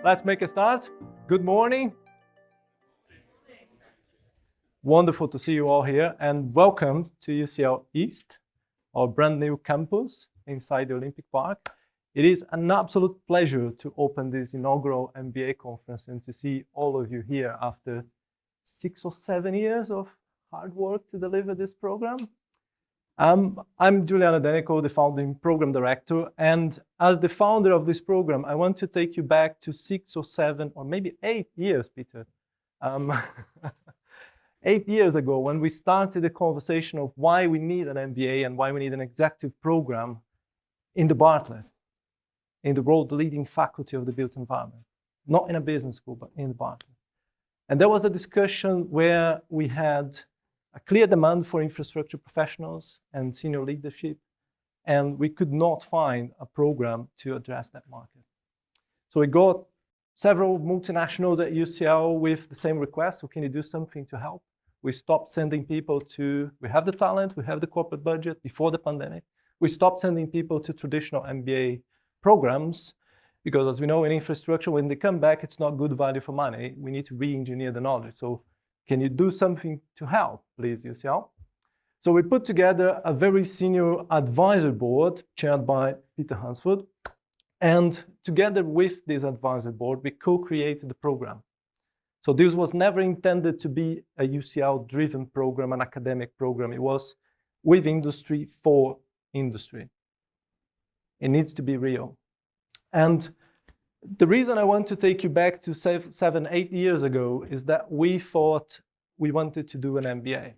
Let's make a start. Good morning. Wonderful to see you all here, and welcome to UCL East, our brand new campus inside the Olympic Park. It is an absolute pleasure to open this inaugural MBA conference and to see all of you here after 6 or 7 years of hard work to deliver this program. I'm Juliano, Denicol, the founding program director, and as the founder of this program, I want to take you back to 6 or 7 or maybe 8 years, Peter. 8 years ago, when we started the conversation of why we need an MBA and why we need an executive program in the Bartlett, in the world-leading faculty of the built environment, not in a business school, but in the Bartlett. And there was a discussion where we had a clear demand for infrastructure professionals and senior leadership, and we could not find a program to address that market. So we got several multinationals at UCL with the same request: so can you do something to help? We stopped sending people to, we have the talent, we have the corporate budget before the pandemic. We stopped sending people to traditional MBA programs because, as we know, in infrastructure, when they come back, it's not good value for money. We need to re-engineer the knowledge. So can you do something to help, please, UCL? So we put together a very senior advisor board chaired by Peter Hansford. And together with this advisor board, we co-created the program. So this was never intended to be a UCL-driven program, an academic program. It was with industry for industry. It needs to be real. And the reason I want to take you back to 7, 8 years ago is that we thought we wanted to do an MBA.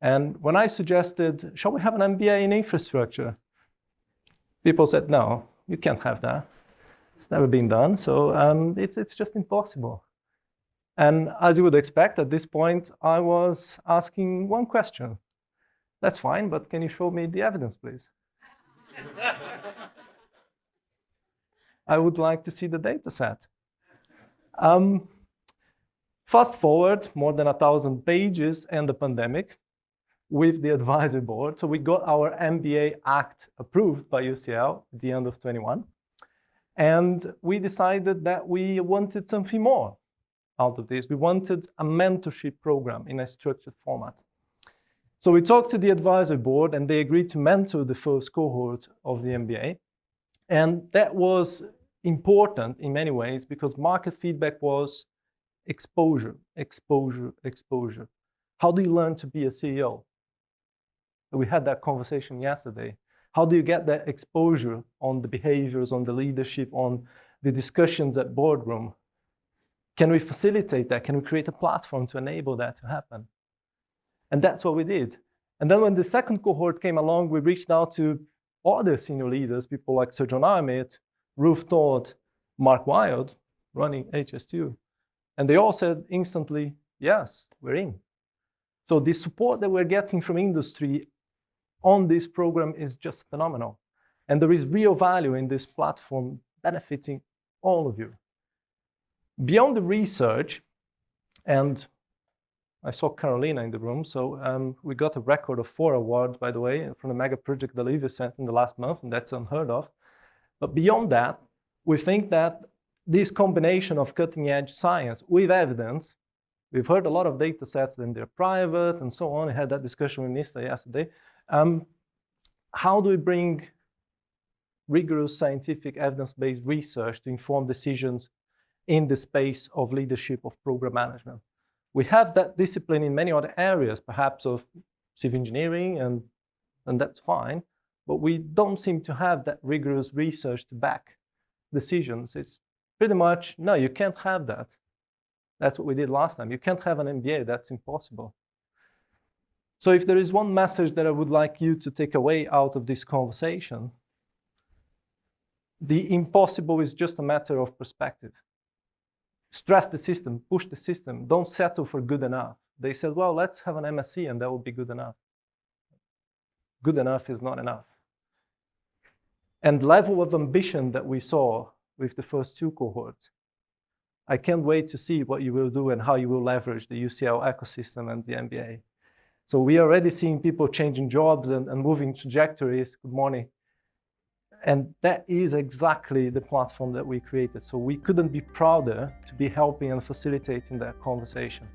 And when I suggested, shall we have an MBA in infrastructure? People said, no, you can't have that. It's never been done, so it's just impossible. And as you would expect, at this point, I was asking one question. That's fine, but can you show me the evidence, please? I would like to see the data set. Fast forward more than 1,000 pages and the pandemic with the advisory board. So we got our MBA Act approved by UCL at the end of 21. And we decided that we wanted something more out of this. We wanted a mentorship program in a structured format. So we talked to the advisory board and they agreed to mentor the first cohort of the MBA. And that was important in many ways because market feedback was exposure, exposure, exposure. How do you learn to be a CEO? We had that conversation yesterday. How do you get that exposure on the behaviors, on the leadership, on the discussions at boardroom? Can we facilitate that? Can we create a platform to enable that to happen? And that's what we did. And then when the second cohort came along, we reached out to other senior leaders, people like Sir John Armitt, Ruth Todd, Mark Wild, running HS2. And they all said instantly, yes, we're in. So the support that we're getting from industry on this program is just phenomenal. And there is real value in this platform benefiting all of you. Beyond the research, and I saw Carolina in the room, so we got a record of 4 awards, by the way, from the Mega Project Delivery Center in the last month, and that's unheard of. But beyond that, we think that this combination of cutting-edge science with evidence, we've heard a lot of data sets, and they're private and so on. I had that discussion with Nista yesterday. How do we bring rigorous scientific evidence-based research to inform decisions in the space of leadership of program management? We have that discipline in many other areas, perhaps of civil engineering, and that's fine. But we don't seem to have that rigorous research to back decisions. It's pretty much, no, you can't have that. That's what we did last time. You can't have an MBA, that's impossible. So if there is one message that I would like you to take away out of this conversation, the impossible is just a matter of perspective. Stress the system, push the system, don't settle for good enough. They said, well, let's have an MSc and that will be good enough. Good enough is not enough. And the level of ambition that we saw with the first 2 cohorts, I can't wait to see what you will do and how you will leverage the UCL ecosystem and the MBA. So we are already seeing people changing jobs and moving trajectories. Good morning. And that is exactly the platform that we created. So we couldn't be prouder to be helping and facilitating that conversation.